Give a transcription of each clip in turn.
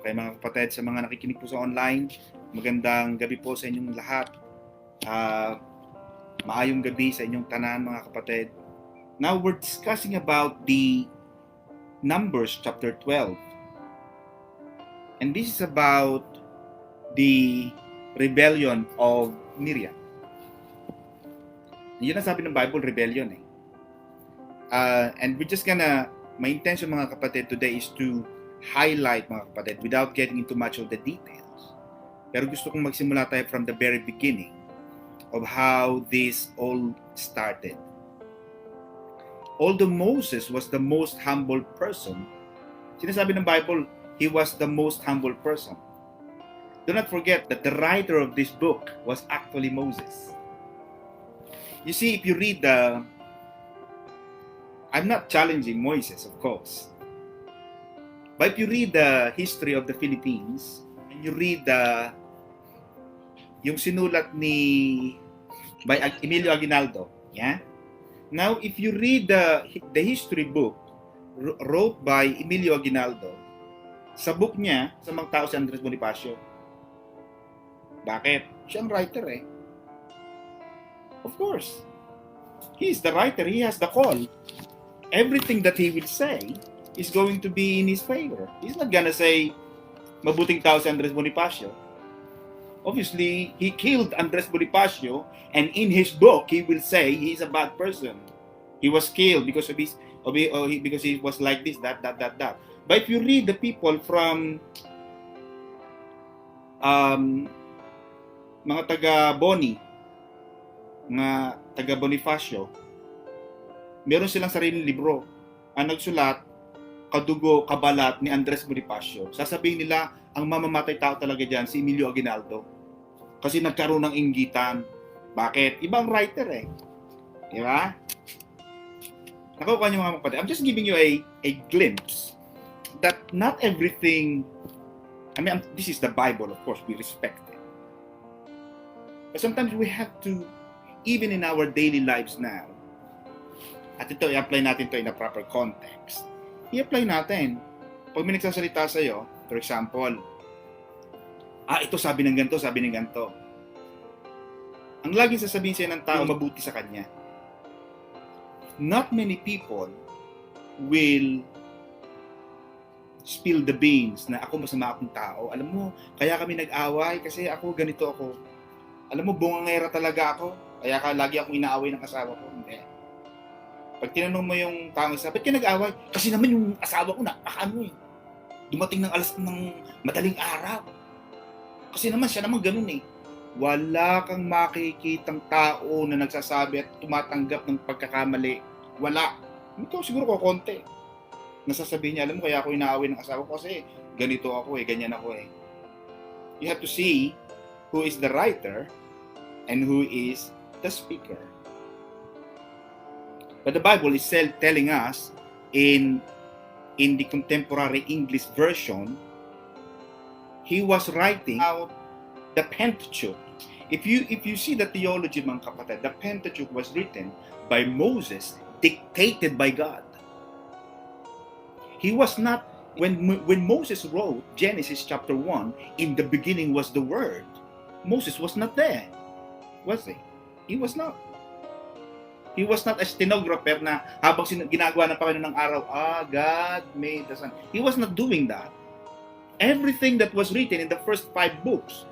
Okay, mga kapatid, sa mga nakikinig po sa online, magandang gabi po sa inyong lahat. Maayong gabi sa inyong tanan, mga kapatid. Now, we're discussing about the Numbers chapter 12. And this is about the rebellion of Miriam. Yun ang sabi ng Bible, rebellion eh. And we're just gonna, my intention mga kapatid today is to highlight mga kapatid without getting into much of the details. Pero gusto kong magsimula tayo from the very beginning of how this all started. Although Moses was the most humble person, sinasabi ng Bible, he was the most humble person. Do not forget that the writer of this book was actually Moses. You see, if you read I'm not challenging Moses, of course. But if you read the history of the Philippines, and you read yung sinulat by Emilio Aguinaldo, yeah? Now, if you read the history book wrote by Emilio Aguinaldo, sa book niya, sa mga tao si Andres Bonifacio. Bakit? Siya ang writer eh. Of course. He is the writer. He has the call. Everything that he will say is going to be in his favor. He's not gonna say, mabuting tao si Andres Bonifacio. Obviously, he killed Andres Bonifacio, and in his book, he will say he's a bad person. He was killed because because he was like this, that. But if you read the people from mga taga-Boni, mga taga-Bonifacio, meron silang sariling libro. Ang nagsulat, Kadugo, Kabalat ni Andres Bonifacio. Sasabihin nila, ang mamamatay tao talaga dyan, si Emilio Aguinaldo. Kasi nagkaroon ng inggitan. Bakit? Ibang writer eh. Di ba? Nakuha niyo mga kapatid. I'm just giving you a glimpse that not everything, this is the Bible, of course, we respect it. But sometimes we have to, even in our daily lives now, at ito, i-apply natin to in a proper context. I-apply natin. Pag may nagsasalita sa'yo, for example, ito sabi ng ganito, sabi ng ganito. Ang laging sasabihin sa'yo ng tao, mabuti sa kanya. Not many people will spill the beans na ako masama akong tao. Alam mo, kaya kami nag-away kasi ako ganito ako. Alam mo, bungangera talaga ako. Kaya lagi akong inaaway ng asawa ko. Hindi. Pag tinanong mo yung taong isa, ba't ka nag-away? Kasi naman yung asawa ko napakaano eh. Dumating ng madaling araw. Kasi naman siya naman ganun eh. Wala kang makikitang tao na nagsasabi at tumatanggap ng pagkakamali. Wala. Ito siguro ko konti. Nasasabihin niya, alam mo kaya ako inaaway ng asawa ko kasi ganito ako eh, ganyan ako eh. You have to see who is the writer and who is the speaker. But the Bible is telling us in the contemporary English version, he was writing out the Pentateuch. If you see the theology mga kapatid, the Pentateuch was written by Moses, dictated by God. He was not, when Moses wrote Genesis chapter 1, in the beginning was the Word, Moses was not there. Was he? He was not. He was not a stenographer na habang ginagawa ng Panginoon ng araw, God made the sun. He was not doing that. Everything that was written in the first 5 books,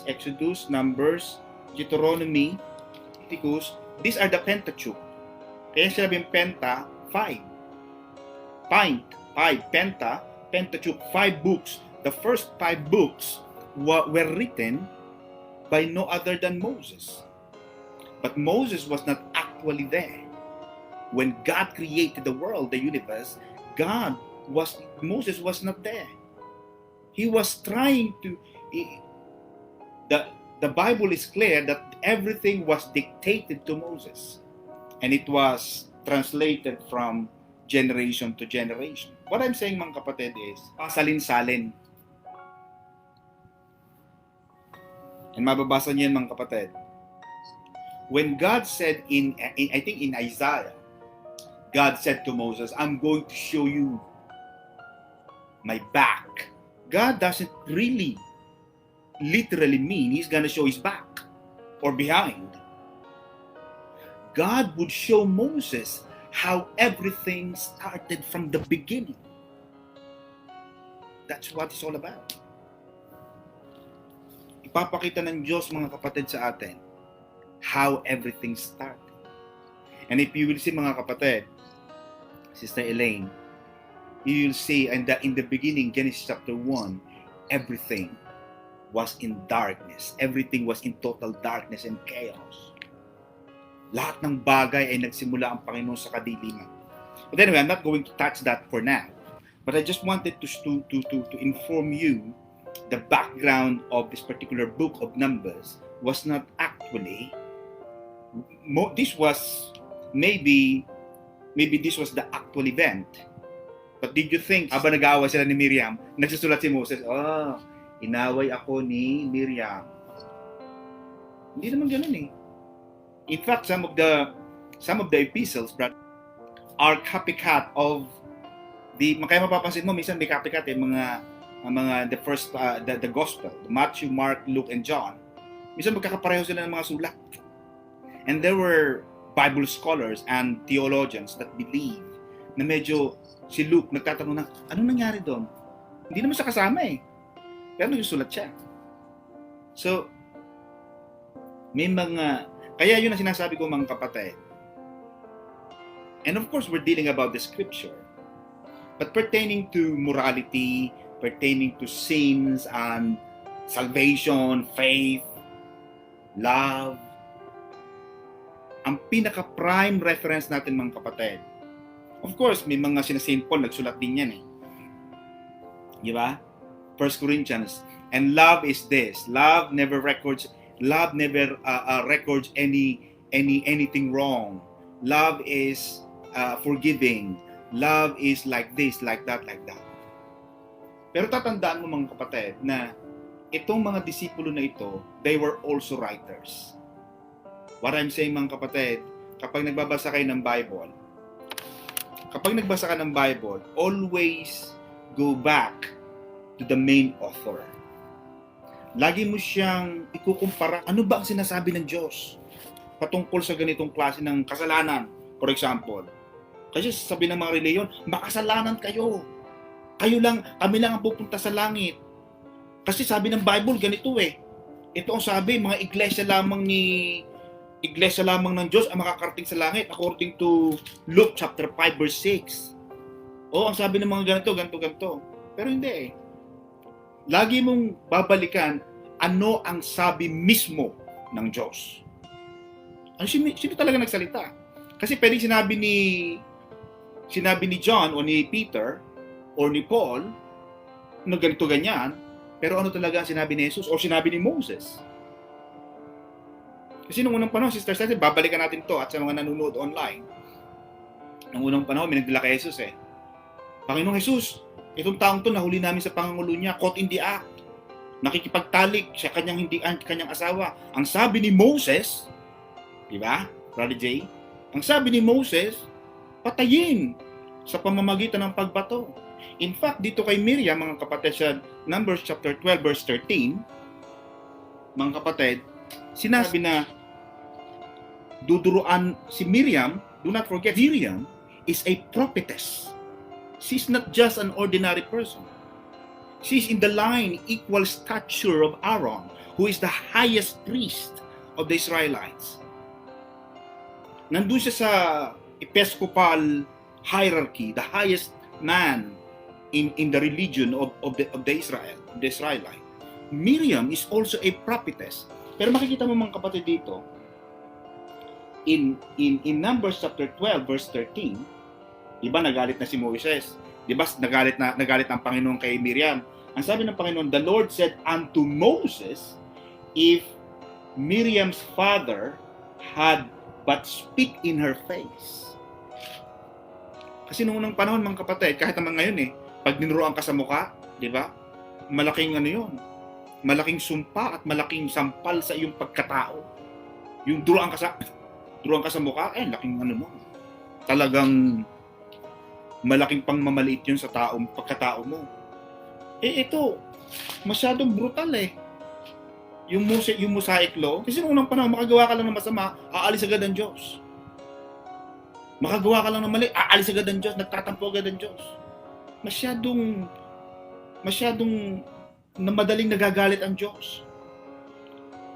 Exodus, Numbers, Deuteronomy, Leviticus, these are the Pentateuch. Kaya sinabing Penta, 5. Penta, Pentateuch, 5 books. The first 5 books were written by no other than Moses. But Moses was not actually there. When God created the world, the universe, Moses was not there. He was trying to, the Bible is clear that everything was dictated to Moses. And it was translated from generation to generation. What I'm saying mga kapatid is, pasalin-salin. And mababasa niyo yan mga kapatid. When God said I think in Isaiah, God said to Moses, I'm going to show you my back. God doesn't really literally mean He's gonna show His back or behind. God would show Moses how everything started from the beginning. That's what it's all about. Ipapakita ng Diyos, mga kapatid, sa atin how everything started. And if you will see, mga kapatid, Sister Elaine, you will see in the beginning, Genesis chapter 1, everything was in darkness. Everything was in total darkness and chaos. Lahat ng bagay ay nagsimula ang Panginoon sa kadiliman. But anyway, I'm not going to touch that for now. But I just wanted to inform you the background of this particular book of Numbers was not actually, this was maybe this was the actual event. But did you think, habang nag-aaway sila ni Miriam, nagsusulat si Moses, inaway ako ni Miriam. Hindi naman ganun eh. In fact, some of the epistles are copycat of kaya mapapansin mo, minsan may copycat mga the first, the gospel, Matthew, Mark, Luke, and John. Minsan magkakapareho sila ng mga sulat. And there were Bible scholars and theologians that believe na medyo si Luke nagtatanong na, anong nangyari doon? Hindi naman siya kasama eh. Pero nagsusulat siya. So, kaya yun ang sinasabi ko, mga kapatid. And of course, we're dealing about the scripture. But pertaining to morality, pertaining to sins and salvation, faith, love, ang pinaka-prime reference natin, mga kapatid. Of course, may mga sina St. Paul, nagsulat din yan eh. Di ba? 1 Corinthians. And love is this. Love never records anything wrong. Love is forgiving. Love is like this, like that, like that. Pero tatandaan mo, mga kapatid, na itong mga disipulo na ito, they were also writers. What I'm saying, mga kapatid, kapag nagbabasa kayo ng Bible, always go back to the main author. Lagi mo siyang ikukumpara. Ano ba ang sinasabi ng Diyos patungkol sa ganitong klase ng kasalanan? For example, kasi sabi ng mga reliyon, makasalanan kayo. Kami lang ang pupunta sa langit. Kasi sabi ng Bible, ganito eh. Ito ang sabi, mga iglesia lamang ng Diyos ang makakarating sa langit according to Luke chapter 5 verse 6. Ang sabi ng mga ganito. Pero hindi eh. Lagi mong babalikan ano ang sabi mismo ng Diyos. Sino talaga nagsalita? Kasi pwedeng sinabi ni John o ni Peter o ni Paul na ganito ganyan, pero ano talaga ang sinabi ni Jesus o sinabi ni Moses? Kasi nung unang panahon, sisters, babalikan natin to at sa mga nanonood online. Nung unang panahon, may nagdala kay Jesus eh. Panginoong Jesus, itong taong to nahuli namin sa pangangulo niya, caught in the act. Nakikipagtalik siya kanyang asawa. Ang sabi ni Moses, di ba, Brother Jay? Ang sabi ni Moses, patayin sa pamamagitan ng pagbato. In fact, dito kay Miriam, mga kapatid, sa Numbers chapter 12 verse 13, mga kapatid, sinabi na duduruan si Miriam. Do not forget, Miriam is a prophetess. She's not just an ordinary person. She's in the line equal stature of Aaron, who is the highest priest of the Israelites. Nandun siya sa episcopal hierarchy, the highest man in the religion of the Israelite. Miriam is also a prophetess. Pero makikita mo, mga kapatid, dito in Numbers chapter 12 verse 13, di ba nagalit na si Moses? Di ba nagalit ang Panginoon kay Miriam? Ang sabi ng Panginoon, the Lord said unto Moses, if Miriam's father had but speak in her face. Kasi noong unang panahon, mga kapatid, kahit naman ngayon pag ninuruan ka sa mukha, di ba? Malaking yun. Malaking sumpa at malaking sampal sa iyong pagkatao. Yung duruan ka sa mukha, laking mo. Talagang malaking pangmamaliit yun sa pagkatao mo. Ito, masyadong brutal eh. Yung Mosaic Law, kasi noong unang panahon, makagawa ka lang ng masama, aalis agad ang Diyos. Makagawa ka lang ng mali, aalis agad ang Diyos, nagtatampo agad ang Diyos. Masyadong na madaling nagagalit ang Diyos.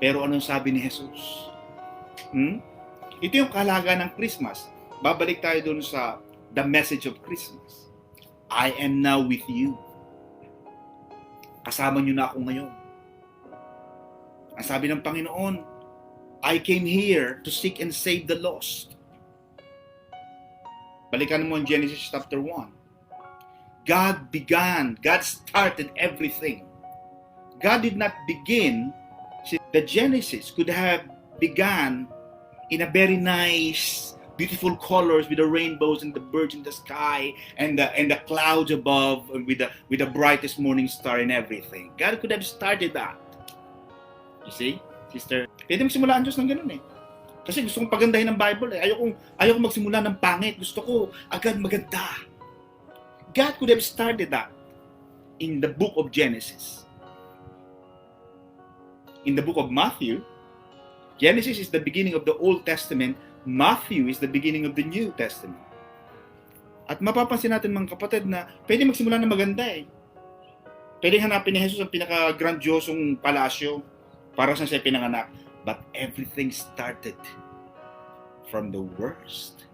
Pero anong sabi ni Jesus? Ito yung kahalaga ng Christmas. Babalik tayo dun sa the message of Christmas. I am now with you. Kasama niyo na ako ngayon. Ang sabi ng Panginoon, I came here to seek and save the lost. Balikan mo ang Genesis chapter 1. God started everything. God did not begin. The Genesis could have begun in a very nice, beautiful colors with the rainbows and the birds in the sky and the clouds above with the brightest morning star and everything. God could have started that. You see, sister? Pwede magsimula ang Diyos ng ganun eh. Kasi gusto kong pagandahin ng Bible eh. Ayoko magsimula ng pangit. Gusto ko agad maganda. God could have started that in the book of Genesis. In the book of Matthew, Genesis is the beginning of the Old Testament. Matthew is the beginning of the New Testament. At mapapansin natin mga kapatid na pwede magsimula ng maganda eh. Pwede hanapin ni Jesus ang pinaka-grandiosong palasyo para sa siya pinanganak. But everything started from the worst.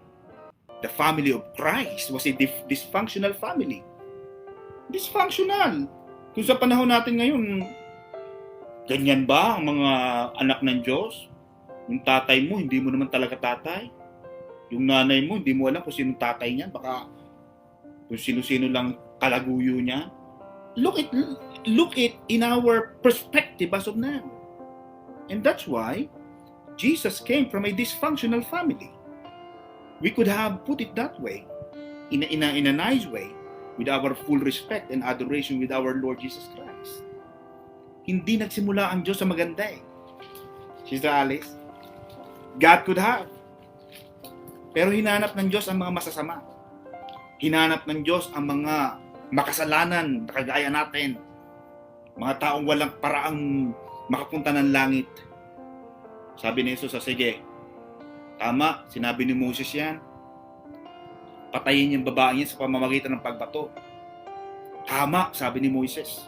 The family of Christ was a dysfunctional family. Dysfunctional. Kung sa panahon natin ngayon, ganyan ba ang mga anak ng Diyos? Yung tatay mo, hindi mo naman talaga tatay. Yung nanay mo, hindi mo alam kung sino tatay niya. Baka kung sino-sino lang kalaguyo niya. Look it in our perspective as of now. And that's why Jesus came from a dysfunctional family. We could have put it that way, in a nice way, with our full respect and adoration with our Lord Jesus Christ. Hindi nagsimula ang Diyos sa maganda eh. Sister Alice, God could have. Pero hinanap ng Diyos ang mga masasama. Hinanap ng Diyos ang mga makasalanan na kagaya natin. Mga taong walang paraang makapunta ng langit. Sabi ni Jesus, sige, tama, sinabi ni Moses yan. Patayin yung babae niya sa pamamagitan ng pagbato. Tama, sabi ni Moses.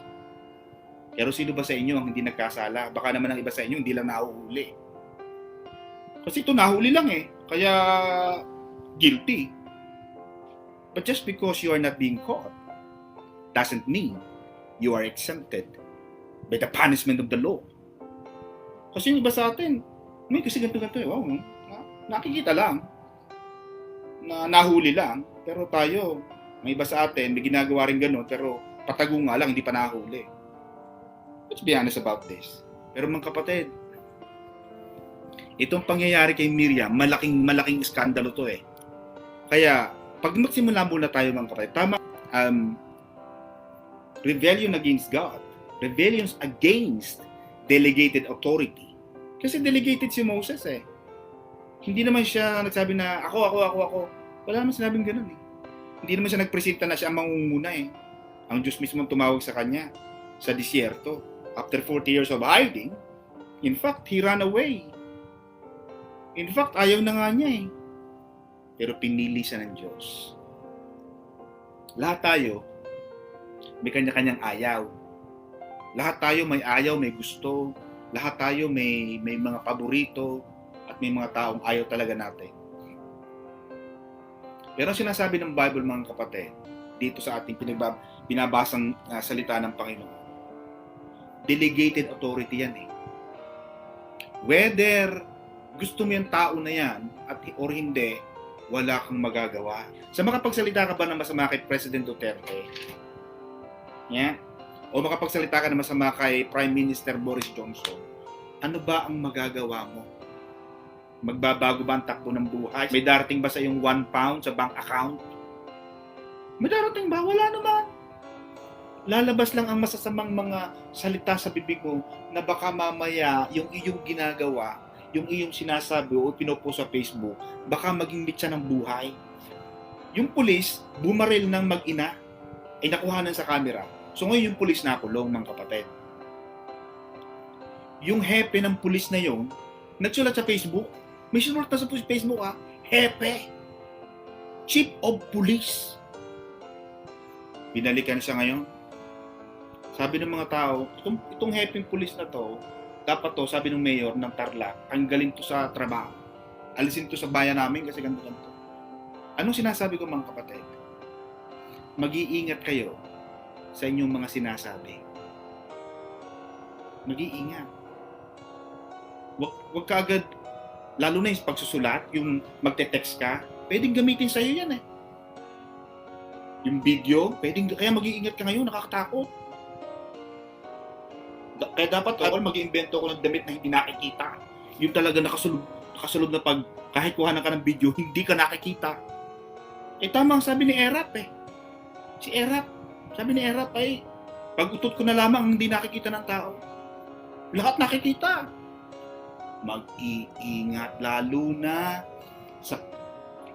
Pero sino ba sa inyo ang hindi nagkasala? Baka naman ang iba sa inyo hindi lang nahuhuli. Kasi ito nahuli lang eh. Kaya guilty. But just because you are not being caught doesn't mean you are exempted by the punishment of the law. Kasi yung iba sa atin, may kasi ganito eh. Wow, nakikita lang. Na nahuli lang. Pero tayo, may iba sa atin, may ginagawa rin gano'n, pero patago nga lang, hindi pa nahuli. Let's be honest about this. Pero mga kapatid, itong pangyayari kay Miriam, malaking iskandalo to eh. Kaya, pag magsimula muna tayo mga kapatid, tama, rebellion against God, rebellions against delegated authority. Kasi delegated si Moses eh. Hindi naman siya nagsabi na ako. Wala naman sinabing gano'n eh. Hindi naman siya nagpresenta na siya ang mangunguna eh. Ang Diyos mismo tumawag sa kanya sa disyerto. After 40 years of hiding, in fact, he ran away. In fact, ayaw na nga niya eh. Pero pinili siya ng Diyos. Lahat tayo, may kanya-kanyang ayaw. Lahat tayo may ayaw, may gusto. Lahat tayo may mga paborito at may mga taong ayaw talaga natin. Pero sinasabi ng Bible mga kapatid, dito sa ating binabasang salita ng Panginoon, delegated authority yan eh. Whether gusto mo yung tao na yan or hindi, wala kang magagawa. Sa makapagsalita ka ba ng masama kay President Duterte? Yeah? O makapagsalita ka ng masama kay Prime Minister Boris Johnson? Ano ba ang magagawa mo? Magbabago ba ang takbo ng buhay? May darating ba sa iyong 1 pound sa bank account? May darating ba? Wala naman. Lalabas lang ang masasamang mga salita sa bibig mo na baka mamaya yung iyong ginagawa, yung iyong sinasabi o pinopost sa Facebook, baka maging mitsa ng buhay. Yung pulis, bumaril ng mag-ina, ay nakuhanan sa camera. So ngayon yung pulis nakulong, mga kapatid. Yung hepe ng pulis na yun, nagsulat sa Facebook, may sinulat na sa Facebook hepe, chief of police. Binalikan siya ngayon. Sabi ng mga tao, itong hepeng pulis na to, dapat to, sabi ng mayor ng Tarlac, tanggalin to sa trabaho. Alisin to sa bayan namin kasi ganito-ganito. Anong sinasabi ko, mga kapatid? Mag-iingat kayo sa inyong mga sinasabi. Mag-iingat. Wag ka agad, lalo na yung pagsusulat, yung magte-text ka, pwedeng gamitin sa'yo yan eh. Yung video, kaya mag-iingat ka ngayon, nakakatakot. Kaya dapat ako mag-iimbento ko ng damit na hindi nakikita. Yung talaga nakasulog na pag kahit kuhanan ka ng video, hindi ka nakikita. Tama ang sabi ni Erap eh. Sabi ni Erap ay, pag utot ko na lamang hindi nakikita ng tao. Lahat nakikita. Mag-iingat lalo na sa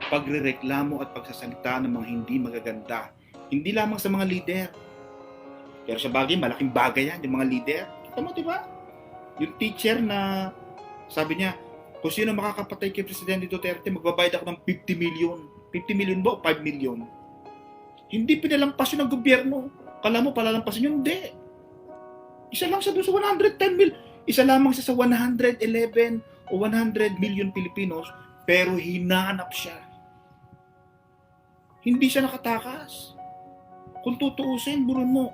pagrereklamo at pagsasalita ng mga hindi magaganda. Hindi lamang sa mga leader. Pero sa bagay, malaking bagay yan, yung mga leader. Kita mo, diba? Yung teacher na sabi niya, kung sino makakapatay kay Presidente Duterte, magbabayad ako ng 50 million. 50 million ba o 5 million? Hindi pinalampas yun ng gobyerno. Kala mo palalampasin yun? Hindi. Isa lang siya doon sa 110 million. Isa lamang siya sa 111 o 100 million Pilipinos, pero hinanap siya. Hindi siya nakatakas. Kung tutuusin, buron mo,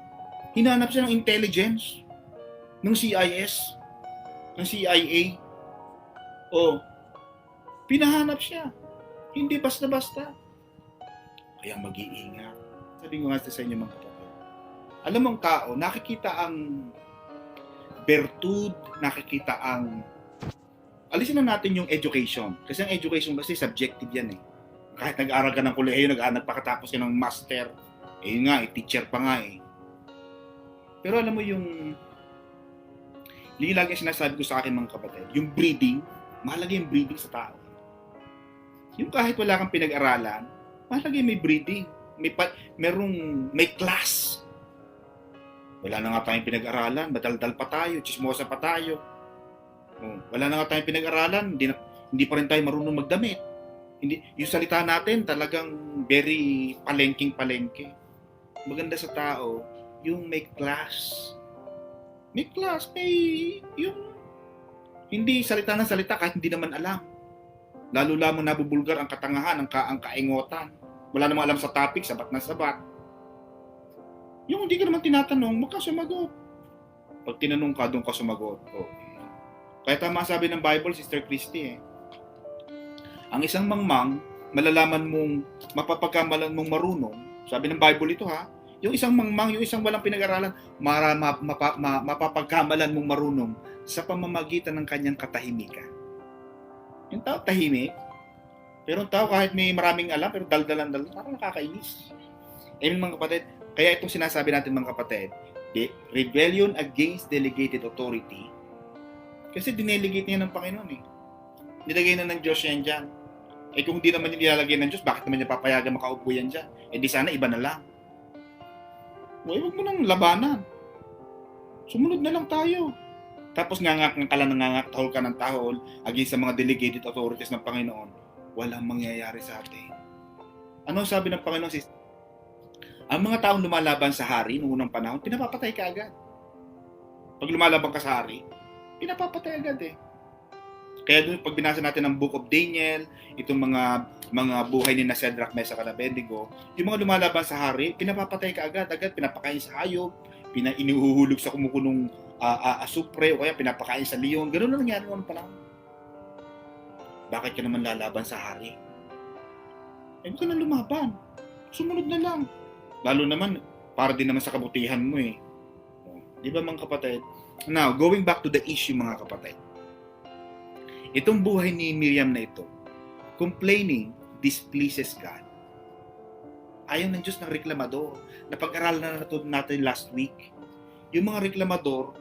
hinanap siya ng intelligence, ng CIS, ng CIA. O, pinahanap siya. Hindi basta-basta. Kaya mag-iingat. Sabi ko nga sa inyo, mga kapatid. Alam mo ang tao, nakikita ang bertud, nakikita ang... Alisin na natin yung education. Kasi ang education kasi subjective yan eh. Kahit nag-aaral ka ng kolehiyo, nagpakatapos ka ng master, yun nga, teacher pa nga eh. Pero alam mo yung lagi sinasabi ko sa akin, mga kapatid, yung breeding, mahalaga yung breeding sa tao. Yung kahit wala kang pinag-aralan, mahalaga yung may breeding. May class. Wala na nga tayong pinag-aralan, madaldal pa tayo, chismosa pa tayo. Wala na nga tayong pinag-aralan, hindi pa rin tayo marunong magdamit. Yung salita natin talagang very palengking-palengke. Maganda sa tao, yung may class. May class, yung hindi salita ng salita kahit hindi naman alam. Lalo lamang nabubulgar ang katangahan, ang kaingotan. Wala namang alam sa topic, sabat na sabat. Yung hindi ka naman tinatanong, magkasumagot. Pag tinanong ka, doon ka sumagot. Kaya tama sabi ng Bible, Sister Christy eh. Ang isang mangmang, malalaman mong, mapapagkamalan mong marunong, sabi ng Bible ito ha, yung isang mangmang, yung isang walang pinag-aralan, mapapagkamalan mong marunong sa pamamagitan ng kanyang katahimikan. Yung tao tahimik, pero yung tao kahit may maraming alam, pero daldalan, parang nakakainis. Mga kapatid, kaya itong sinasabi natin mga kapatid, the rebellion against delegated authority, kasi dinelegate niya ng Panginoon eh. Nilagay na ng Diyos yan dyan. Kung di naman nilalagay ng Diyos, bakit naman niya papayagan makaupo yan dyan? Di sana iba na lang. Huwag mo nang labanan. Sumunod na lang tayo. Tapos ngangak ka lang, tahol ka ng tahol against sa mga delegated authorities ng Panginoon. Walang mangyayari sa atin. Ano sabi ng Panginoon? Ang mga taong lumalaban sa hari noong unang panahon, pinapapatay ka agad. Pag lumalaban ka sa hari, pinapapatay agad eh. Kaya doon, pag binasa natin ang Book of Daniel, itong mga buhay ni Shadrach, Meshach at Abednego, yung mga lumalaban sa hari, pinapapatay ka agad, pinapakain sa hayop, inihuhulog sa kumukunong asupre, o kaya pinapakain sa leon. Ganun na nangyari noon pa lang. Bakit ka naman lalaban sa hari? Huwag ka na lumaban. Sumunod na lang. Lalo naman, para din naman sa kabutihan mo eh. Di ba mga kapatid? Now, going back to the issue mga kapatid. Itong buhay ni Miriam na ito, complaining displeases God. Ayaw ng Diyos ng reklamador. Napag-aralan na natin last week. Yung mga reklamador,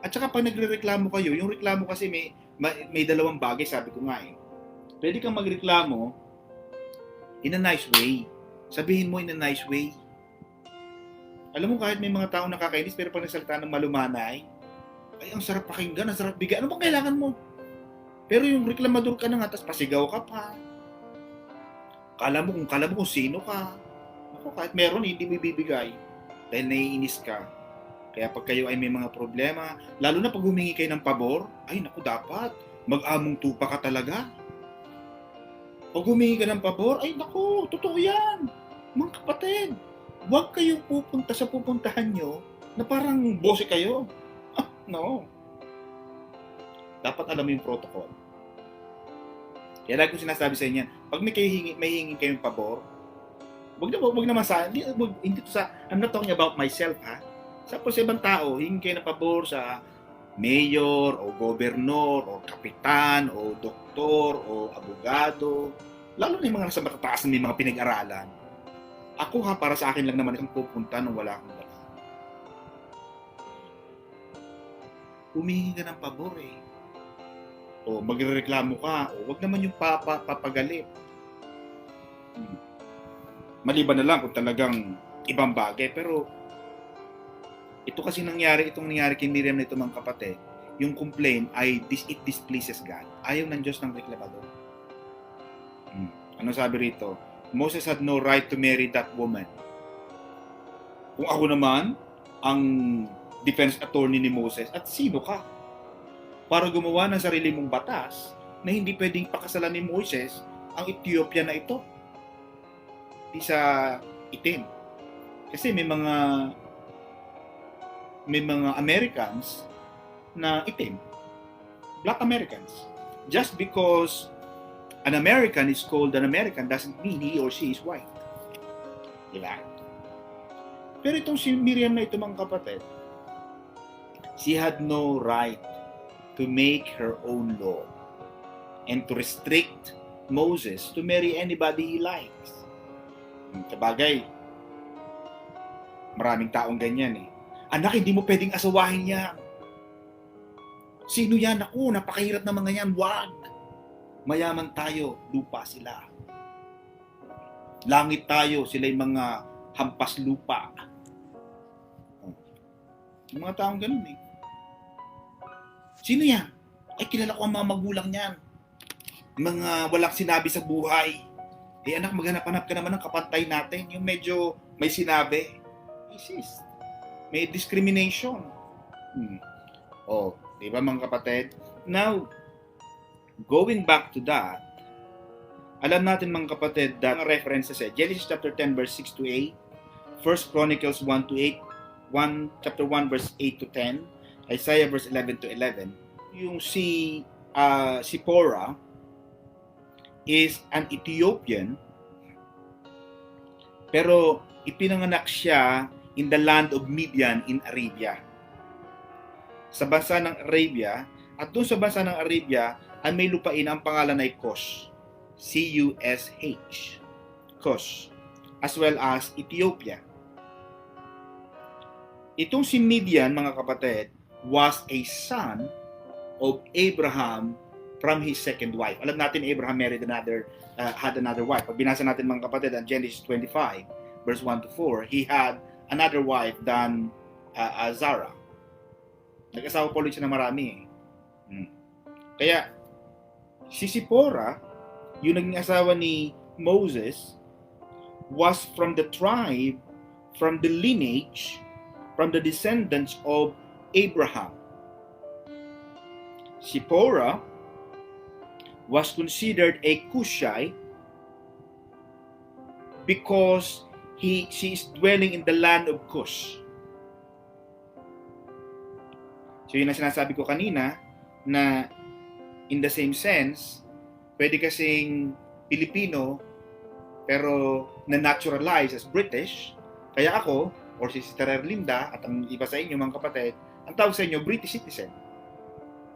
at saka pag nagre-reklamo kayo, yung reklamo kasi may dalawang bagay, sabi ko nga eh. Pwede kang magreklamo in a nice way. Sabihin mo in a nice way. Alam mo, kahit may mga taong nakakainis, pero pag nagsalita ng malumanay, ay, ang sarap pakinggan, ang sarap bigay. Ano bang kailangan mo? Pero yung reklamador ka na nga, tapos pasigaw ka pa. Kala mo kung sino ka. Ako, kahit meron, hindi mo ibibigay. Dahil naiinis ka. Kaya pag kayo ay may mga problema, lalo na pag humingi kayo ng pabor, ay naku, dapat mag-among tupa ka talaga. Pag humingi ka ng pabor, ay naku, totoo yan. Mga kapatid, huwag kayong pupunta sa pupuntahan nyo na parang bose kayo. No. Dapat alam mo yung protocol. Kaya lagi ko sinasabi sa inyo, pag may hingi kayong pabor, wag naman sa, hindi to sa, I'm not talking about myself, ha. Sa ibang tao, hingi kayo ng pabor sa mayor, o gobernador, o kapitan, o doktor, o abogado, lalo na yung mga nasa matataas na may mga pinag-aralan. Ako para sa akin lang naman akong pupunta nung wala akong dala. Humingi ka ng pabor eh. O magrereklamo ka, o wag naman yung papagalit. Maliban na lang kung talagang ibang bagay, pero itong nangyari kay Miriam na ito, mga kapatid, yung complaint ay it displeases God. Ayaw ng Diyos ng reklamador. Ano sabi rito? Moses had no right to marry that woman. Kung ako naman, ang defense attorney ni Moses, at sino ka? Para gumawa ng sarili mong batas na hindi pwedeng pakasalan ni Moses ang Ethiopia na ito. Di sa itim. Kasi may mga Americans na itim. Black Americans. Just because an American is called an American doesn't mean he or she is white. Diba? Pero itong si Miriam na ito, mga kapatid, she had no right to make her own law and to restrict Moses to marry anybody he likes. Sabagay, maraming taong ganyan eh. Anak, hindi mo pwedeng asawahin yan. Sino yan? Ako, napakahirap na mga yan. Wag! Mayaman tayo, lupa sila. Langit tayo, sila'y mga hampas lupa. Yung mga taong ganun eh. Sino yan? Ay, kilala ko ang mga magulang niyan. Mga walang sinabi sa buhay. Eh anak, maghanap-hanap ka naman ng kapantay natin. Yung medyo may sinabi. Racist. May discrimination. Oh, di ba mga kapatid? Now, going back to that, alam natin mga kapatid that references Genesis chapter 10 verse 6 to 8, 1 Chronicles 1 to 8, chapter 1 verse 8 to 10, Isaiah verse 11 to 11. Yung si Sipporah is an Ethiopian, pero ipinanganak siya in the land of Midian in Arabia. Sa bansa ng Arabia, at doon sa bansa ng Arabia, ay may lupain ang pangalan ay Cush. C-U-S-H. Cush. As well as Ethiopia. Itong si Midian, mga kapatid, was a son of Abraham from his second wife. Alam natin, Abraham had another wife. Pag binasa natin, mga kapatid, ang Genesis 25, verse 1 to 4, he had another wife than Zara. Nag-asawa po ulit siya na marami. Kaya, si Sipporah, yung naging asawa ni Moses, was from the tribe, from the lineage, from the descendants of Abraham. Sipporah was considered a Cushite because she is dwelling in the land of Cush. So yun ang sinasabi ko kanina, na in the same sense, pwede kasing Pilipino pero na-naturalize as British. Kaya ako, or si Sister Erlinda, at ang iba sa inyo mga kapatid, ang tawag sa inyo, British citizen.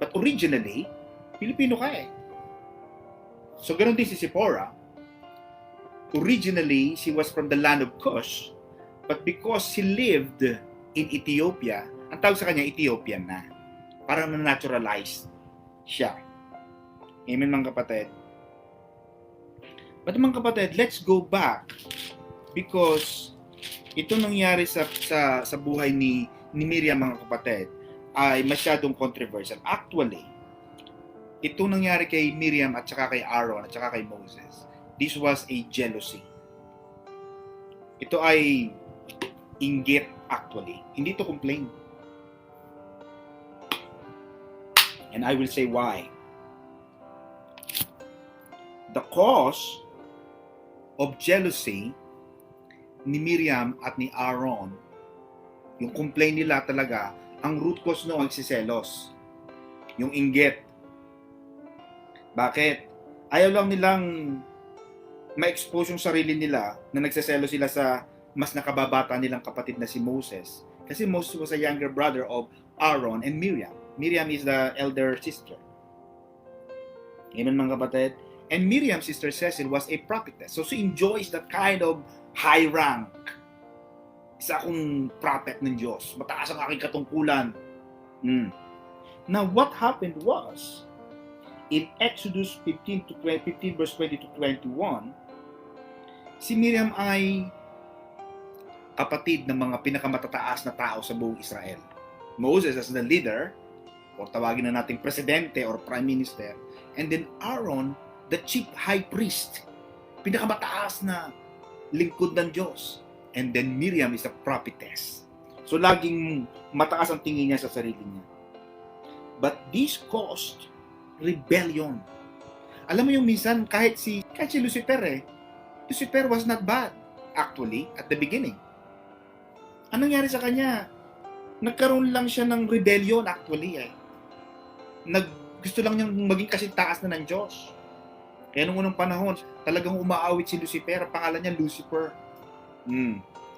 But originally, Pilipino ka eh. So ganoon din si Sipporah. Originally, she was from the land of Cush, but because she lived in Ethiopia, ang tawag sa kanya, Ethiopian na. Parang na-naturalize siya. Amen, mga kapatid. But mga kapatid, let's go back because ito nangyari sa buhay ni Miriam, mga kapatid, ay masyadong controversial. Actually, ito nangyari kay Miriam at saka kay Aaron at saka kay Moses. This was a jealousy. Ito ay inggit actually. Hindi to complain. And I will say why. The cause of jealousy ni Miriam at ni Aaron, yung complaint nila talaga, ang root cause no ang siselos. Yung inggit. Bakit? Ayaw lang nilang ma-expose yung sarili nila na nagseselo sila sa mas nakababata nilang kapatid na si Moses. Kasi Moses was a younger brother of Aaron and Miriam. Miriam is the elder sister. Amen, mga kapatid? And Miriam's sister Cecil was a prophetess. So she enjoys that kind of high rank. Isa akong prophet ng Diyos. Mataas ang aking katungkulan. Now, what happened was, in Exodus 15 verse 20 to 21, si Miriam ay kapatid ng mga pinakamatataas na tao sa buong Israel. Moses as the leader, o tawagin na nating presidente or prime minister, and then Aaron, the chief high priest, pinakamataas na lingkod ng Diyos. And then Miriam is a prophetess. So laging mataas ang tingin niya sa sarili niya. But this caused rebellion. Alam mo yung minsan, kahit si Lucifer Lucifer was not bad, actually, at the beginning. Anong nangyari sa kanya? Nagkaroon lang siya ng rebellion, actually. Gusto lang niyang maging kasintaas na ng Diyos. Kaya nung unang panahon, talagang umaawit si Lucifer. Pangalan niya Lucifer.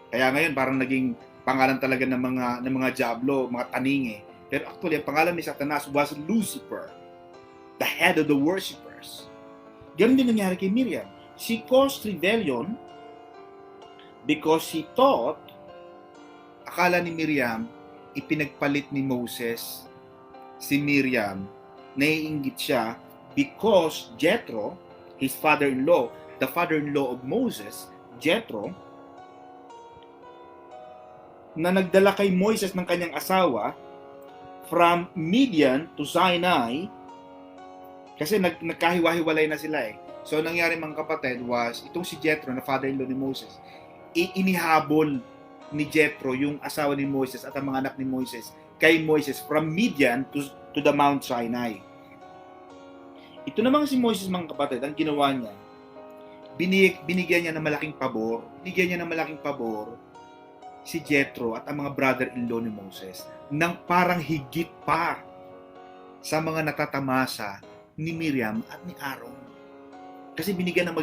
Kaya ngayon, parang naging pangalan talaga ng mga diablo, mga taning. Pero actually, ang pangalan ni Satanas was Lucifer, the head of the worshippers. Ganun din nangyari kay Miriam. She caused rebellion because she thought, akala ni Miriam, ipinagpalit ni Moses si Miriam, naiinggit siya because Jethro, his father-in-law, the father-in-law of Moses, Jethro, na nagdala kay Moises ng kanyang asawa from Midian to Sinai, kasi nagkahiwa-hiwalay na sila eh. So, nangyari mga kapatid was, itong si Jethro, na father-in-law ni Moses, inihabol ni Jethro yung asawa ni Moses at ang mga anak ni Moses kay Moses from Midian to the Mount Sinai. Ito namang si Moses mga kapatid, ang ginawa niya, binigyan niya ng malaking pabor si Jethro at ang mga brother-in-law ni Moses nang parang higit pa sa mga natatamasa ni Miriam at ni Aaron. Kasi binigyan ng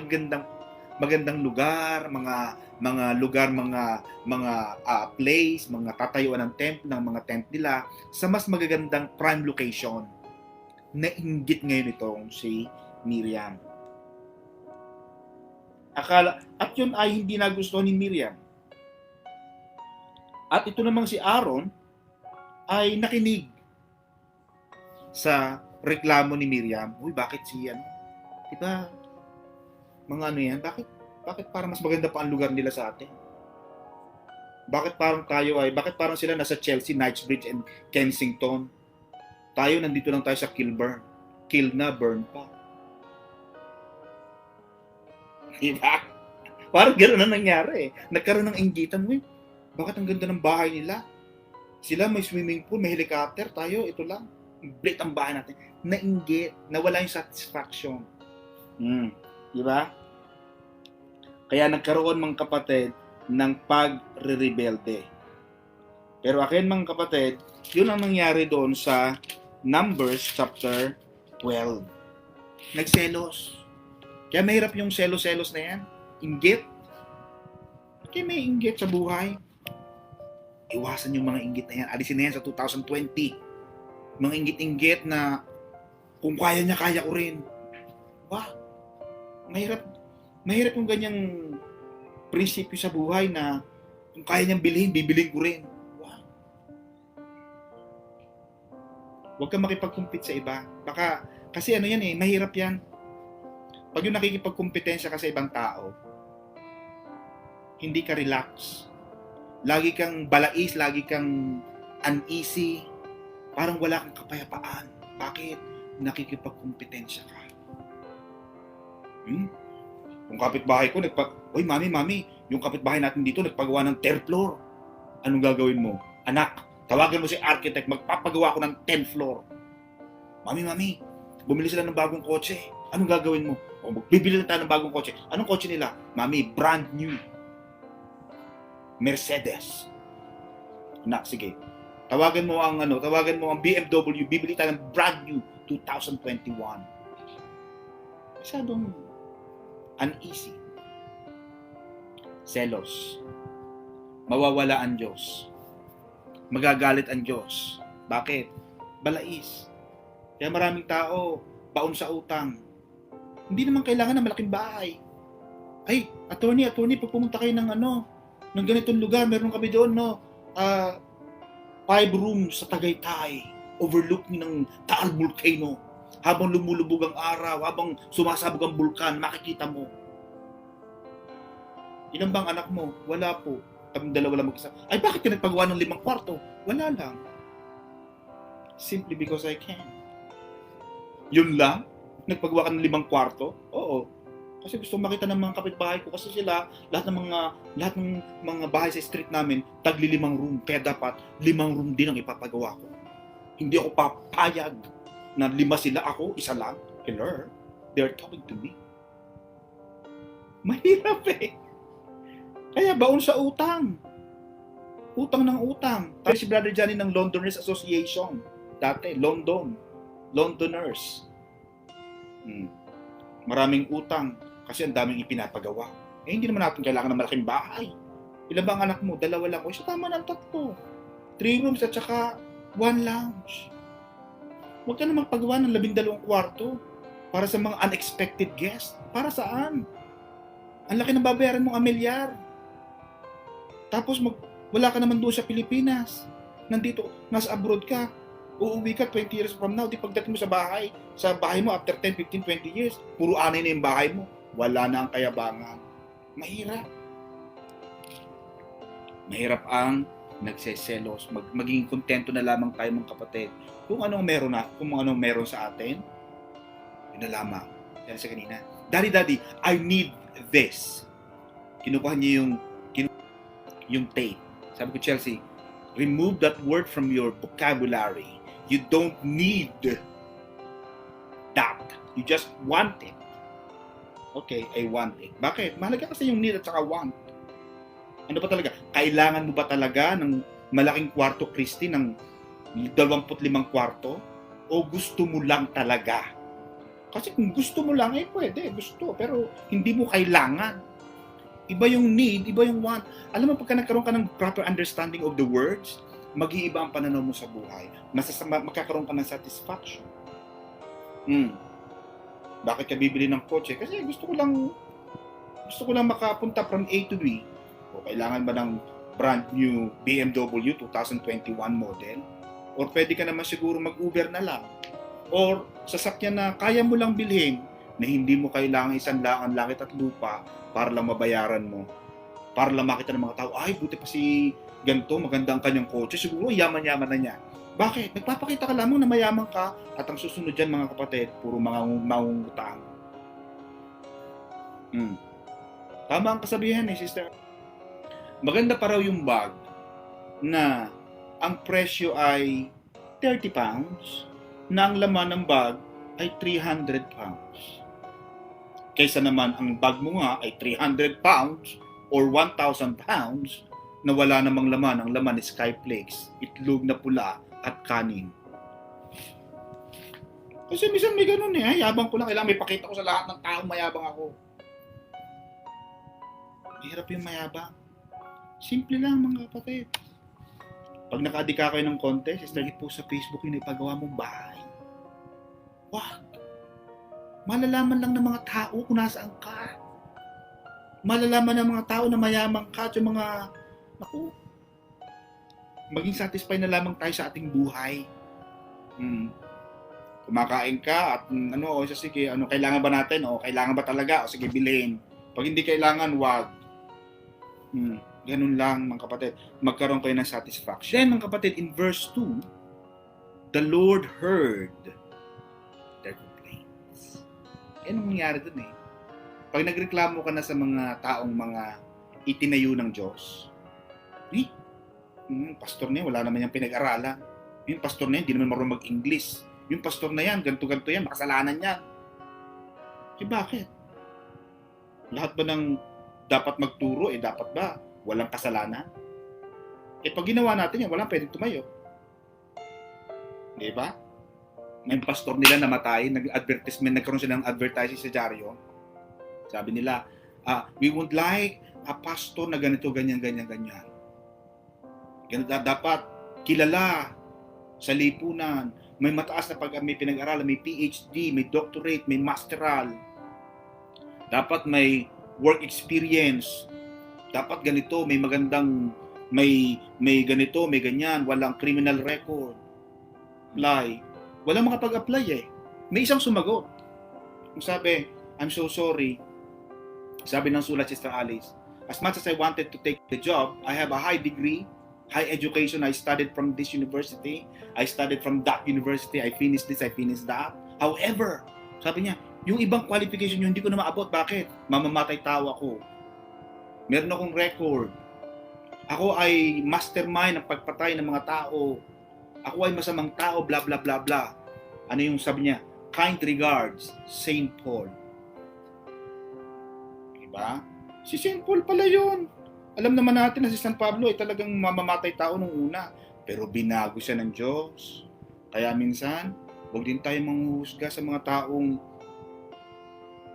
magandang lugar, mga place, mga tatayuan ng temple, ng mga tent nila sa mas magagandang prime location. Nainggit ngayon itong si Miriam. At yun ay hindi nagustuhan ni Miriam. At ito namang si Aaron ay nakinig sa reklamo ni Miriam. Uy, bakit siya? Diba, mga ano yan, bakit parang mas maganda pa ang lugar nila sa atin? Bakit parang sila nasa Chelsea, Knightsbridge, and Kensington? Tayo, nandito lang tayo sa Kilburn. Kill na, burn pa. Diba? Parang gano'n na nangyari eh. Nagkaroon ng inggitan, bakit ang ganda ng bahay nila? Sila may swimming pool, may helicopter, tayo, ito lang. Blit ang bahay natin. Nainggit, nawala yung satisfaction. Diba? Kaya nagkaroon mga kapatid ng pagre-rebelde. Pero akin mga kapatid, yun ang nangyari doon sa Numbers chapter 12. Nagselos. Kaya mahirap yung selos-selos na yan. Inggit. Kaya may inggit sa buhay. Iwasan yung mga inggit na yan. Alisin na yan sa 2020. Mga inggit-inggit na kung kaya niya, kaya ko rin. Mahirap yung ganyang prinsipyo sa buhay na kung kaya niyang bilhin, bibilhin ko rin. Huwag kang makipag-compete sa iba. Kasi ano yan mahirap yan. Pag yung nakikipag-kompetensya ka sa ibang tao, hindi ka relax. Lagi kang balais, lagi kang uneasy, parang wala kang kapayapaan. Bakit? Nakikipagkumpetensya ka. Kung kapitbahay ko, Uy, mami, yung kapitbahay natin dito, nagpagawa ng 10th floor. Anong gagawin mo? Anak, tawagan mo si architect, magpapagawa ko ng 10th floor. Mami, bumili sila ng bagong kotse. Anong gagawin mo? O, bibili na tayo ng bagong kotse. Anong kotse nila? Mami, brand new. Mercedes. Anak, sige. Tawagan mo ang BMW, bibili tayo ng brand new 2021. Masyadong uneasy. Selos. Mawawala ang Diyos. Magagalit ang Diyos. Bakit? Balais. Kaya maraming tao, baon sa utang. Hindi naman kailangan ng malaking bahay. Ay, attorney, pag pumunta kayo ng ganitong lugar, meron kami doon, 5 rooms sa Tagaytay, overlooking ng Taal Volcano. Habang lumulubog ang araw, habang sumasabog ang bulkan, makikita mo. Ilan bang anak mo? Wala po. Kami dalawa lang mag-isa. Ay, bakit ka nagpagawa ng 5 kwarto? Wala lang. Simply because I can. Yun lang? Nagpagawa ka ng 5 kwarto? Oo. Kasi gusto makita ng mga kapitbahay ko kasi sila, lahat ng mga bahay sa street namin, tagli 5 room. Kaya dapat 5 room din ang ipapagawa ko. Hindi ako papayag na 5 sila, ako, 1 lang. Hello? They're talking to me. Mahirap eh. Kaya baon sa utang. Utang ng utang. Tayo si Brother Johnny ng Londoners Association. Dati, Londoners. Maraming utang kasi ang daming ipinapagawa. Eh, hindi naman natin kailangan ng malaking bahay. Ilan ba ang anak mo? 2 lang. O, isa tama ng 3. 3 rooms at saka 1 lounge. Huwag ka na magpagawa ng 12 kwarto para sa mga unexpected guests. Para saan? Ang laki ng babayaran mong amilyar. Tapos wala ka naman doon sa Pilipinas. Nandito, nasa abroad ka. Uuwi ka 20 years from now. Di pagdating mo sa bahay mo after 10, 15, 20 years, puro anay na yung bahay mo. Wala na ang kayabangan. Mahirap. Mahirap ang nagseselos. Maging kontento na lamang tayo mga kapatid. Kung anong meron sa atin, yun na lamang. Yan sa kanina. Daddy, I need this. Kinukuha niya yung tape. Sabi ko, Chelsea, remove that word from your vocabulary. You don't need that. You just want it. Okay, I want it. Bakit? Mahalaga kasi yung need at saka want. Ano ba talaga? Kailangan mo ba talaga ng malaking kwarto, Christy, ng 25 kwarto? O gusto mo lang talaga? Kasi kung gusto mo lang, pwede, gusto. Pero hindi mo kailangan. Iba yung need, iba yung want. Alam mo, pagka nagkaroon ka ng proper understanding of the words, mag-iiba ang pananaw mo sa buhay. Magkakaroon ka ng satisfaction. Bakit ka bibili ng kotse? Kasi gusto ko lang makapunta from A to B. O kailangan ba ng brand new BMW 2021 model? Or pwede ka naman siguro mag-Uber na lang. Or sasakyan na kaya mo lang bilhin na hindi mo kailangan isang lang langit at lupa para lang mabayaran mo. Para lang makita ng mga tao, ay, buti pa si ganito, maganda ang kanyang kotse. Siguro, yaman-yaman na niya. Bakit? Nagpapakita ka lamang na mayaman ka at ang susunod dyan, mga kapatid, puro mga mangungutang. Tama ang kasabihan sister. Maganda pa raw yung bag na ang presyo ay 30 pounds na ang laman ng bag ay 300 pounds. Kaysa naman ang bag mo nga ay 300 pounds or 1,000 pounds na wala namang laman. Ang laman is skyflakes, itlog na pula at kanin. Kasi minsan may ganun yabang ko lang, kailangan may pakita ko sa lahat ng tao mayabang ako. Mahirap yung mayabang. Simple lang mga kapatid. Pag naka-adika kayo ng konti, sister, po sa Facebook yung ipagawa mong bahay. Wag. Malalaman lang ng mga tao kung nasaan ka. Malalaman ng mga tao na mayamang ka at yung mga, maging satisfied na lamang tayo sa ating buhay. Kumakain ka at sige, kailangan ba natin? Kailangan ba talaga? Sige, bilhin. Pag hindi kailangan, wag. Ganun lang, mga kapatid. Magkaroon kayo ng satisfaction. Then, mga kapatid, in verse 2, the Lord heard their complaints. Yan ang nangyari dun eh. Pag nagreklamo ka na sa mga taong mga itinayo ng Diyos, pastor na yan, wala naman yung pinag-aralan. Yung pastor na yan, hindi naman marunong mag-English. Yung pastor na yan, ganto-ganto yan, makasalanan yan. Bakit? Lahat ba ng dapat magturo, dapat ba walang kasalanan? Pag ginawa natin yan, walang pwedeng tumayo. Di ba? May pastor nila namatay, nag-advertisement, nagkaroon sila ng advertising sa dyaryo. Sabi nila, we would like a pastor na ganito, ganyan. Dapat kilala sa lipunan, may mataas na may pinag-aralan, may PhD, may doctorate, may masteral. Dapat may work experience. Dapat ganito, may magandang, may ganito, may ganyan, walang criminal record. Apply. Walang makapag-apply eh. May isang sumagot. Sabi, I'm so sorry. Sabi ng sulat, Sister Alice, as much as I wanted to take the job, I have a high degree, high education. I studied from this university. I studied from that university. I finished this, I finished that. However, sabi niya, yung ibang qualification nyo, hindi ko na maabot. Bakit? Mamamatay tao ako. Meron akong record. Ako ay mastermind ng pagpatay ng mga tao. Ako ay masamang tao, blah, blah, blah, blah. Ano yung sabi niya? Kind regards, Saint Paul. Diba? Si Saint Paul pala yun. Alam naman natin na si San Pablo ay talagang mamamatay tao nung una. Pero binago siya ng Diyos. Kaya minsan, huwag din tayo manghuhusga sa mga taong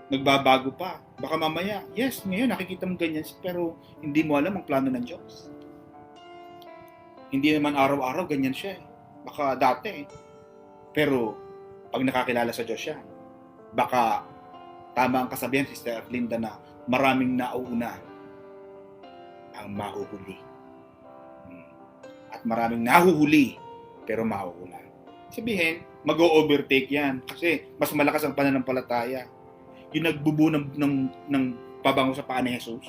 nagbabago pa. Baka mamaya, yes, ngayon nakikita mo ganyan, pero hindi mo alam ang plano ng Diyos. Hindi naman araw-araw ganyan siya. Baka dati. Pero, pag nakakilala sa Diyos siya, baka tama ang kasabihan, Sister Linda, na maraming nauuna ang mahuhuli. At maraming nahuhuli, pero mahuhula. Sabihin, mag-o-overtake yan. Kasi mas malakas ang pananampalataya. Yung nagbubu ng pabango sa paa ni Jesus.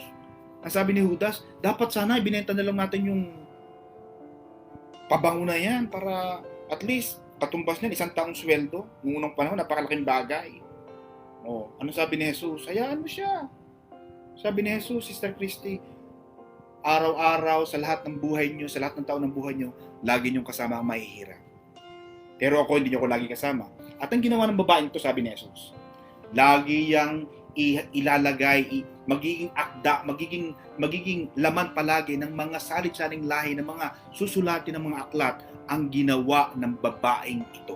Ang sabi ni Judas, dapat sana ibinenta na lang natin yung pabango na yan para at least katumbas niyan, 1 taong sweldo. Noong unang panahon, napakalaking bagay. Ano sabi ni Jesus? Hayaan mo siya. Sabi ni Jesus, Sister Christy, araw-araw sa lahat ng buhay niyo, sa lahat ng taon ng buhay niyo, lagi niyong kasama ang mahihirap. Pero ako, hindi niyo ko lagi kasama. At ang ginawa ng babaeng ito, sabi ni Jesus, lagi yang ilalagay, magiging akda, magiging laman palagi ng mga salit-saling lahi, ng mga susulatin ng mga aklat, ang ginawa ng babaeng ito.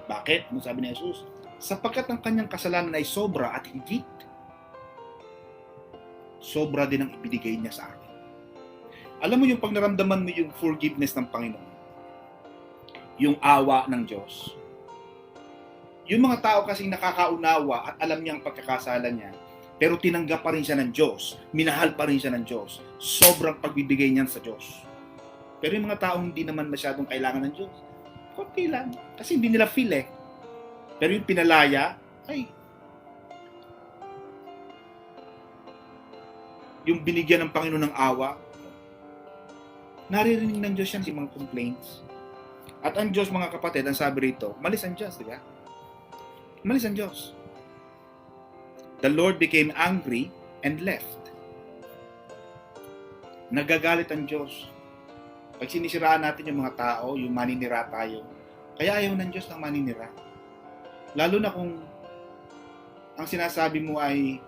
Bakit? Ano sabi ni Jesus? Sapagkat ang kanyang kasalanan ay sobra at higit, sobra din ang ibinigay niya sa akin. Alam mo yung pag naramdaman mo yung forgiveness ng Panginoon, yung awa ng Diyos, yung mga tao kasing nakakaunawa at alam niya ang pagkakasala niya, pero tinanggap pa rin siya ng Diyos, minahal pa rin siya ng Diyos, sobrang pagbibigay niyan sa Diyos. Pero yung mga taong hindi naman masyadong kailangan ng Diyos, konti lang, kasi hindi nila feel eh. Pero yung pinalaya, ay, yung binigyan ng Panginoon ng awa, naririnig ng Diyos yan si mga complaints. At ang Diyos, mga kapatid, ang sabi rito, malis ang Diyos, di ba? Malis ang Diyos. The Lord became angry and left. Nagagalit ang Diyos. Pag sinisiraan natin yung mga tao, yung maninira tayo, kaya ayaw ng Diyos ng maninira. Lalo na kung ang sinasabi mo ay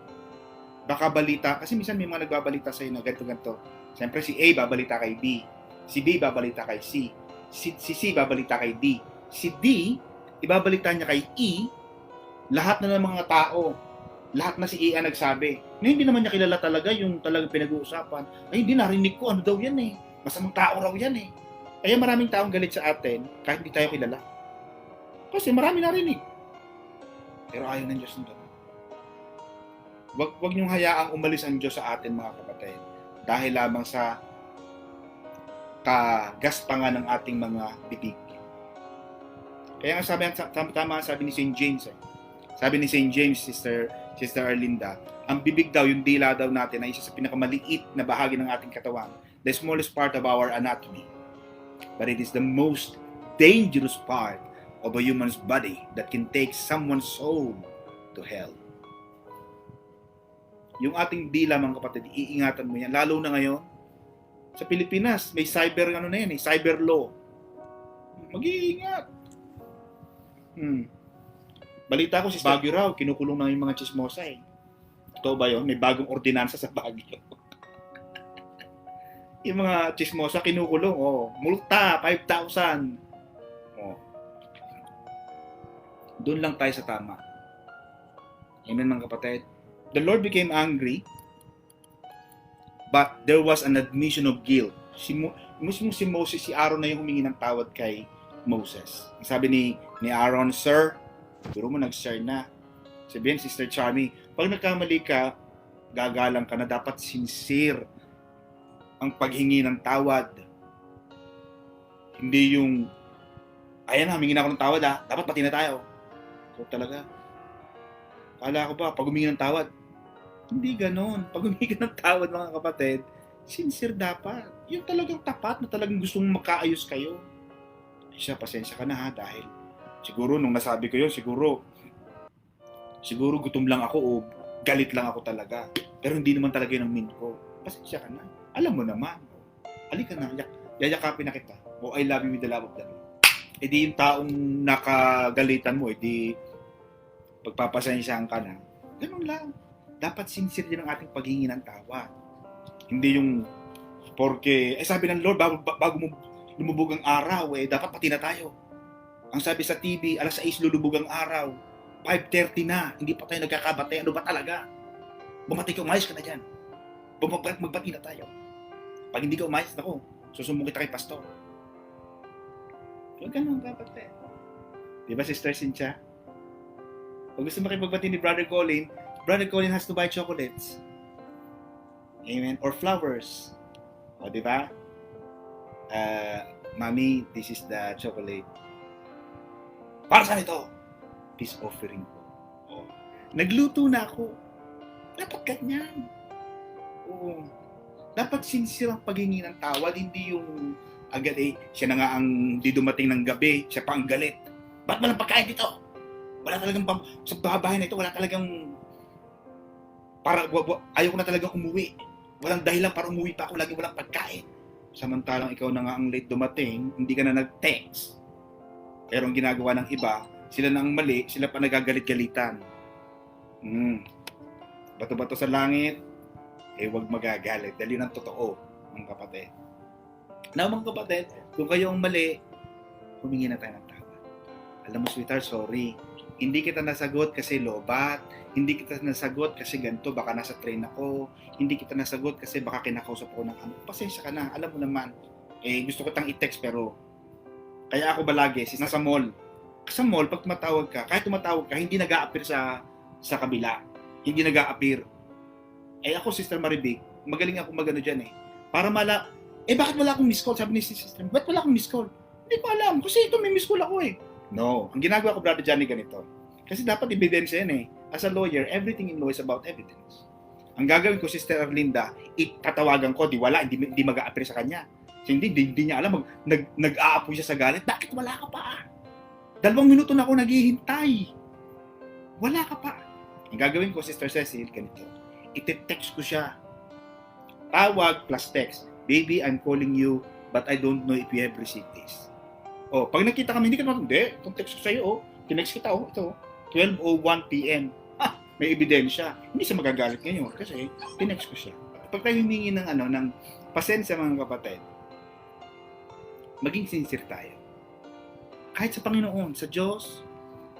baka balita, kasi minsan may mga nagbabalita sa'yo na ganito-ganito. Siyempre si A babalita kay B, si B babalita kay C, si C babalita kay D, si D ibabalita niya kay E, lahat na ng mga tao, lahat na si E ang nagsabi. Na hindi naman niya kilala talaga yung talagang pinag-uusapan. Ay, hindi narinig ko, ano daw yan eh. Masamang tao raw yan eh. Kaya maraming taong galit sa atin kahit hindi tayo kilala. Kasi marami narinig. Pero ayaw ng Diyos nito. Wag niyong hayaang umalis ang Diyos sa atin, mga kapatid. Dahil lamang sa kagaspangan ng ating mga bibig. Kaya nga sabi ni St. James, sabi ni St. James, Sister Arlinda, Ang bibig daw, yung dila daw natin, ay isa sa pinakamaliit na bahagi ng ating katawan. The smallest part of our anatomy. But it is the most dangerous part of a human's body that can take someone's soul to hell. Yung ating dila, mga kapatid, iingatan mo yan. Lalo na ngayon, sa Pilipinas, may cyber cyber law. Mag-iingat. Balita ko si Baguio raw, kinukulong na yung mga chismosa eh. Totoo ba yun? May bagong ordinansa sa Baguio. Yung mga chismosa kinukulong, multa, 5,000. Doon lang tayo sa tama. Amen, mga kapatid. The Lord became angry, but there was an admission of guilt. Mismo si Moses, si Aaron na yung humingi ng tawad kay Moses. Sabi ni Aaron, Sir, pero mo nag-sir na. Sabihin, Sister Charmy, pag nagkamali ka, gagalang ka na, dapat sincere ang paghingi ng tawad. Hindi yung, ayan na, humingi na ako ng tawad dapat pati na tayo. So talaga, kala ko ba, pag humingi ng tawad, hindi ganon. Pag humingi ng tawad, mga kapatid, sincere dapat. Yung talagang tapat na talagang gustong makaayos kayo. Siya, pasensya ka na dahil siguro nung nasabi ko yun, siguro gutom lang ako o galit lang ako talaga. Pero hindi naman talaga yun ang mean ko. Pasensya ka na. Alam mo naman. Halika na, yayakapin na kita. O I love you with the love of the Lord. E di yung taong nakagalitan mo, di pagpapasensyahan ka na. Ganun lang. Dapat sincere din ang ating paghingi ng tawad. Hindi yung porque, sabi ng Lord, bago mo lumubog ang araw, dapat pati na tayo. Ang sabi sa TV, alas 6 lulubog ang araw. 5:30 na, hindi pa tayo nagkakabate. Ano ba talaga? Bumati ka, umayos ka na dyan. Magbati na tayo. Pag hindi ka umayos, ako, susumbong kita kay pastor. Huwag ganun, dapat Di ba, Sister Cynthia? Pag gusto makipagbati ni Brother Colin has to buy chocolates. Amen? Or flowers. O, di ba? Mommy, this is the chocolate. Para saan ito? Peace offering ko. Nagluto na ako. Dapat ganyan. Oo. Dapat sincere ang paghingi ng tawad, hindi yung agad siya na nga ang di dumating ng gabi, siya pa ang galit. Ba't walang pagkain dito? Wala talagang, sa bahay na ito, wala talagang, ayaw ko na talagang umuwi. Walang dahilan para umuwi pa ako, lagi walang pagkain. Samantalang ikaw na nga ang late dumating, hindi ka na nag-text. Pero ang ginagawa ng iba, sila na ang mali, sila pa nagagalit-galitan. Bato-bato sa langit, huwag magagalit. Dahil yun ang totoo, mga kapatid. Now, mga kapatid, kung kayo ang mali, humingi na tayo ng tawad. Alam mo, sweetheart, sorry. Hindi kita nasagot kasi lobat. Hindi kita nasagot kasi ganito, baka nasa train ako. Hindi kita nasagot kasi baka kinakausap ko ng amo. Pasensya ka na, alam mo naman. Gusto ko tang i-text pero kaya ako balagi, nasa mall. Sa mall, pag tumatawag ka, kahit tumatawag ka, hindi nag-a-appear sa kabila. Hindi nag-a-appear. Ako, Sister Maribig, magaling ako magano dyan Para bakit wala akong miss call? Sabi ni Sister, bakit wala akong miss call? Hindi ko alam, kasi ito may miss call ako No, ang ginagawa ko, Brother Johnny, ganito. Kasi dapat ebidensya yan As a lawyer, everything in law is about evidence. Ang gagawin ko, Sister Arlinda, itatawagan ko, hindi mag-a-appear sa kanya. So, hindi niya alam, nag-a-apoy siya sa galit. Bakit wala ka pa? 2 minuto na ako naghihintay. Wala ka pa. Ang gagawin ko, Sister Cecil, ganito. Ite-text ko siya. Tawag plus text. Baby, I'm calling you, but I don't know if you have received this. Pag nakita kami, hindi ka naman, itong text ko sa'yo, tinext kita, ito, 12:01 p.m. May ebidensya. Hindi siya magagalit ngayon kasi tinext ko siya. Pag tayo humingi ng pasensya, mga kapatid, maging sincere tayo. Kahit sa Panginoon, sa Diyos,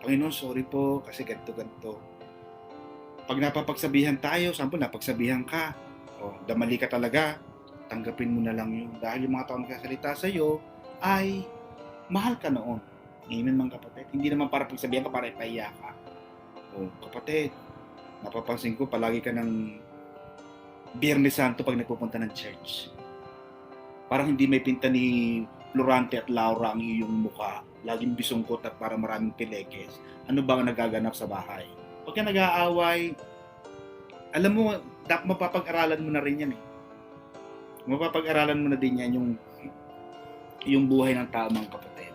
Panginoon, sorry po kasi ganito. Pag napapagsabihan tayo, sample, napagsabihan ka, damali ka talaga, tanggapin mo na lang yun. Dahil yung mga taong nagkasalita sa'yo ay mahal ka noon. Amen, mga kapatid. Hindi naman para pagsabihan ka, para ipahiya ka. Kapatid, napapansin ko, palagi ka ng Biyernes Santo pag nagpupunta ng church. Parang hindi may pinta ni Florante at Laura ang iyong mukha. Laging bisungkot at para maraming pilekes. Ano ba ang nagaganap sa bahay? Pag ka nag-aaway, Alam mo, mapapag-aralan mo na rin yan eh. Mapapag-aralan mo na din yan yung buhay ng tao, mga kapatid.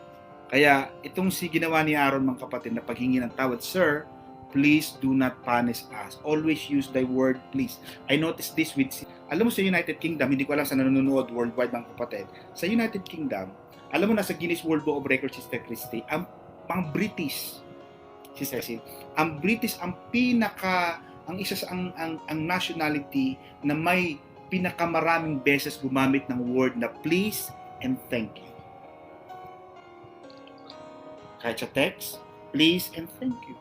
Kaya itong ginawa ni Aaron, mga kapatid, na paghingi ng tawad, Sir, please do not punish us. Always use thy word, please. I noticed this with, alam mo sa United Kingdom, hindi ko alam sa nanonood worldwide, mga kapatid, sa United Kingdom, alam mo na sa Guinness World Book of Records, Sister Christy, ang British, Sister Christy, ang British ang isa sa ang nationality na may pinakamaraming beses gumamit ng word na please and thank you. Kahit sa text, please and thank you.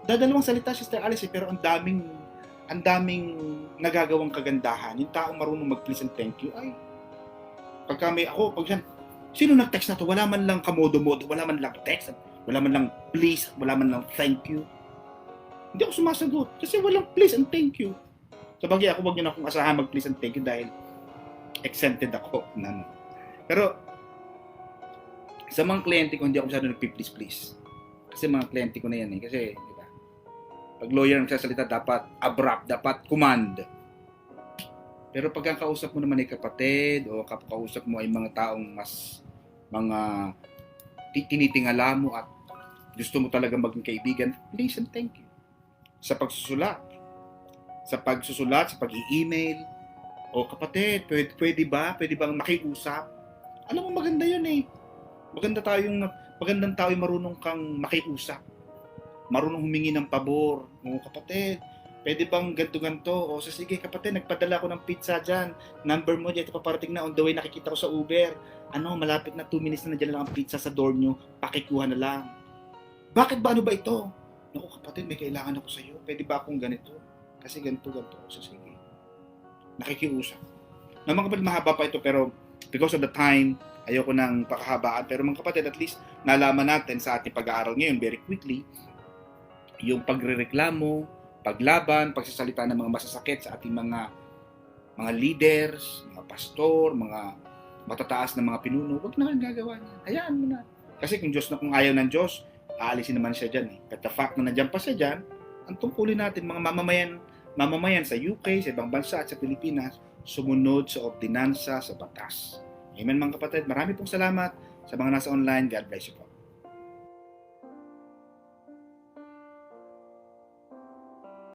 Dadalawang salita, Sister Alice, pero ang daming nagagawang kagandahan. Yung taong marunong mag-please and thank you, ay, pag yan, sino nag-text na to? Wala man lang kamodo-modo, wala man lang text, wala man lang please, wala man lang thank you. Hindi ako sumasagot kasi walang please and thank you. Sabagay ako, wag niyo na akong asahan mag-please and thank you dahil exempted ako. Pero sa mga kliyente ko, hindi ako masyado nagpi-please. Kasi mga kliyente ko na yan eh. Kasi, di ba? Pag lawyer nagsasalita, dapat abrupt, dapat command. Pero pag ang kausap mo naman ay kapatid, o kausap mo ay mga taong mga tinitingala mo at gusto mo talaga maging kaibigan, please and thank you. Sa pagsusulat, sa pag-i-email, o kapatid, pwede bang makiusap? Alam mo, maganda yun eh. Magandang tao yung marunong kang makiusap. Marunong humingi ng pabor. O kapatid, pwede bang ganto-ganto? O sige kapatid, nagpadala ko ng pizza dyan. Number mo dyan, ito paparating na. On the way, nakikita ko sa Uber. Malapit na 2 minutes na dyan lang ang pizza sa door nyo. Pakikuha na lang. Bakit ba? Ano ba ito? Naku kapatid, may kailangan ako sa iyo. Pwede ba akong ganito? Kasi ganito. So sige. Nakikiusap. Mga kapatid, mahaba pa ito pero because of the time, ayoko nang pakahabaan. Pero mga kapatid, at least nalaman natin sa ating pag-aaral ngayon very quickly yung pagrereklamo, paglaban, pagsasalita ng mga masasakit sa ating mga leaders, mga pastor, mga matataas na mga pinuno. Huwag na kang gagawa niya. Hayaan mo na. Kasi kung ayaw ng Diyos, aalisin naman siya dyan eh. But the fact na nandiyan pa siya dyan, ang tungkulin natin mga mamamayan sa UK, sa ibang bansa at sa Pilipinas, sumunod sa ordinansa, sa batas. Amen mga kapatid. Marami pong salamat sa mga nasa online. God bless you po.